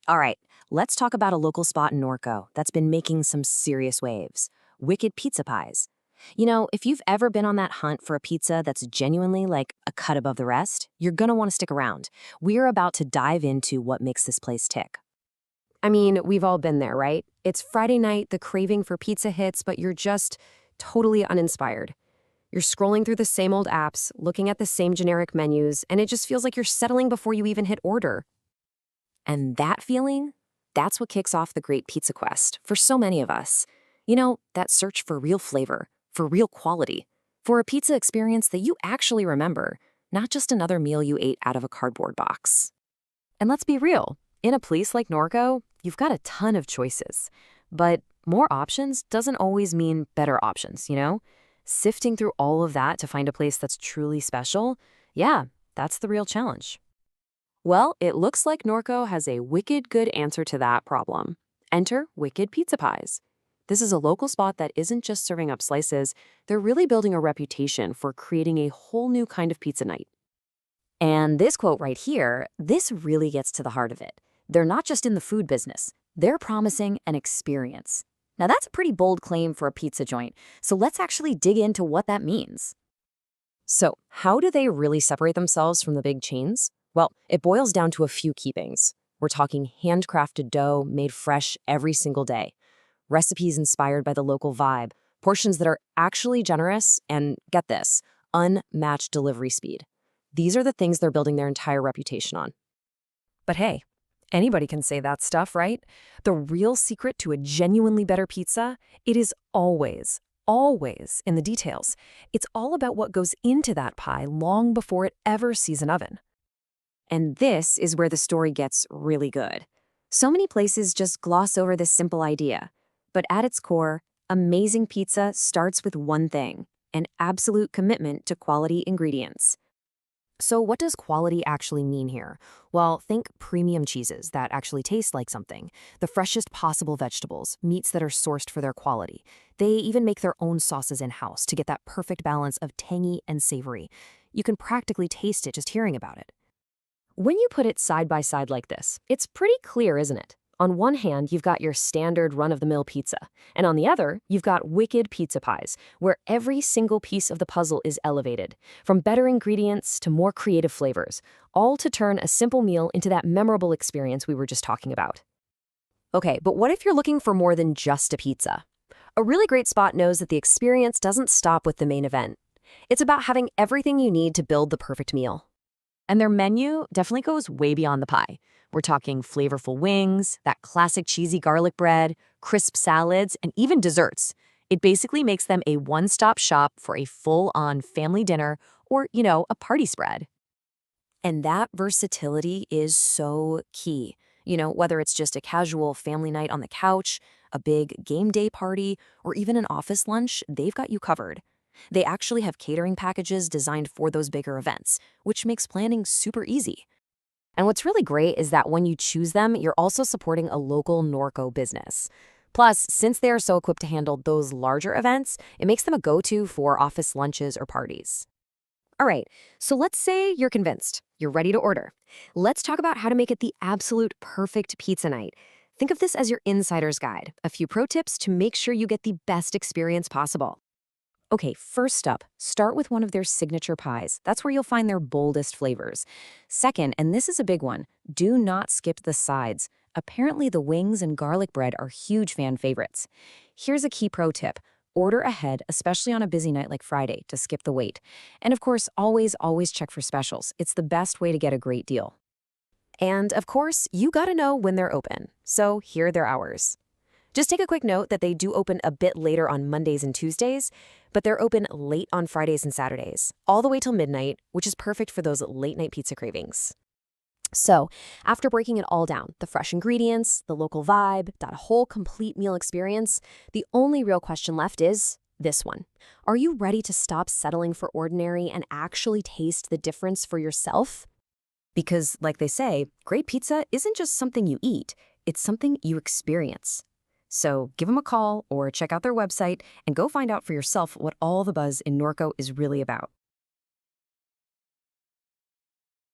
All right, let's talk about a local spot in Norco that's been making some serious waves. Wicked Pizza Pies. If you've ever been on that hunt for a pizza that's genuinely like a cut above the rest, you're gonna want to stick around. We're about to dive into what makes this place tick. I mean, we've all been there, right? It's Friday night, the craving for pizza hits, but you're just totally uninspired. You're scrolling through the same old apps, looking at the same generic menus, and it just feels like you're settling before you even hit order. And that feeling, that's what kicks off the great pizza quest for so many of us. That search for real flavor, for real quality, for a pizza experience that you actually remember, not just another meal you ate out of a cardboard box. And let's be real, in a place like Norco, you've got a ton of choices. But more options doesn't always mean better options? Sifting through all of that to find a place that's truly special, yeah, that's the real challenge. Well, it looks like Norco has a wicked good answer to that problem. Enter Wicked Pizza Pies. This is a local spot that isn't just serving up slices, they're really building a reputation for creating a whole new kind of pizza night. And this quote right here, this really gets to the heart of it. They're not just in the food business, they're promising an experience. Now, that's a pretty bold claim for a pizza joint, so let's actually dig into what that means. So, how do they really separate themselves from the big chains? Well, it boils down to a few key things. We're talking handcrafted dough made fresh every single day, recipes inspired by the local vibe, portions that are actually generous, and get this, unmatched delivery speed. These are the things they're building their entire reputation on. But hey, anybody can say that stuff, right? The real secret to a genuinely better pizza, it is always in the details. It's all about what goes into that pie long before it ever sees an oven. And this is where the story gets really good. So many places just gloss over this simple idea. But at its core, amazing pizza starts with one thing, an absolute commitment to quality ingredients. So what does quality actually mean here? Well, think premium cheeses that actually taste like something, the freshest possible vegetables, meats that are sourced for their quality. They even make their own sauces in-house to get that perfect balance of tangy and savory. You can practically taste it just hearing about it. When you put it side by side like this, it's pretty clear, isn't it? On one hand, you've got your standard run-of-the-mill pizza, and on the other, you've got wicked pizza pies, where every single piece of the puzzle is elevated, from better ingredients to more creative flavors, all to turn a simple meal into that memorable experience we were just talking about. Okay, but what if you're looking for more than just a pizza? A really great spot knows that the experience doesn't stop with the main event. It's about having everything you need to build the perfect meal. And their menu definitely goes way beyond the pie. We're talking flavorful wings, that classic cheesy garlic bread, crisp salads, and even desserts. It basically makes them a one-stop shop for a full-on family dinner or, a party spread. And that versatility is so key. Whether it's just a casual family night on the couch, a big game day party, or even an office lunch, they've got you covered. They actually have catering packages designed for those bigger events, which makes planning super easy. And what's really great is that when you choose them, you're also supporting a local Norco business. Plus, since they are so equipped to handle those larger events, it makes them a go-to for office lunches or parties. All right, so let's say you're convinced. You're ready to order. Let's talk about how to make it the absolute perfect pizza night. Think of this as your insider's guide, a few pro tips to make sure you get the best experience possible. Okay, first up, start with one of their signature pies. That's where you'll find their boldest flavors. Second, and this is a big one, do not skip the sides. Apparently, the wings and garlic bread are huge fan favorites. Here's a key pro tip. Order ahead, especially on a busy night like Friday, to skip the wait. And of course, always check for specials. It's the best way to get a great deal. And of course, you gotta know when they're open. So here are their hours. Just take a quick note that they do open a bit later on Mondays and Tuesdays, but they're open late on Fridays and Saturdays, all the way till midnight, which is perfect for those late-night pizza cravings. So, after breaking it all down, the fresh ingredients, the local vibe, that whole complete meal experience, the only real question left is this one. Are you ready to stop settling for ordinary and actually taste the difference for yourself? Because, like they say, great pizza isn't just something you eat, it's something you experience. So give them a call or check out their website and go find out for yourself what all the buzz in Norco is really about.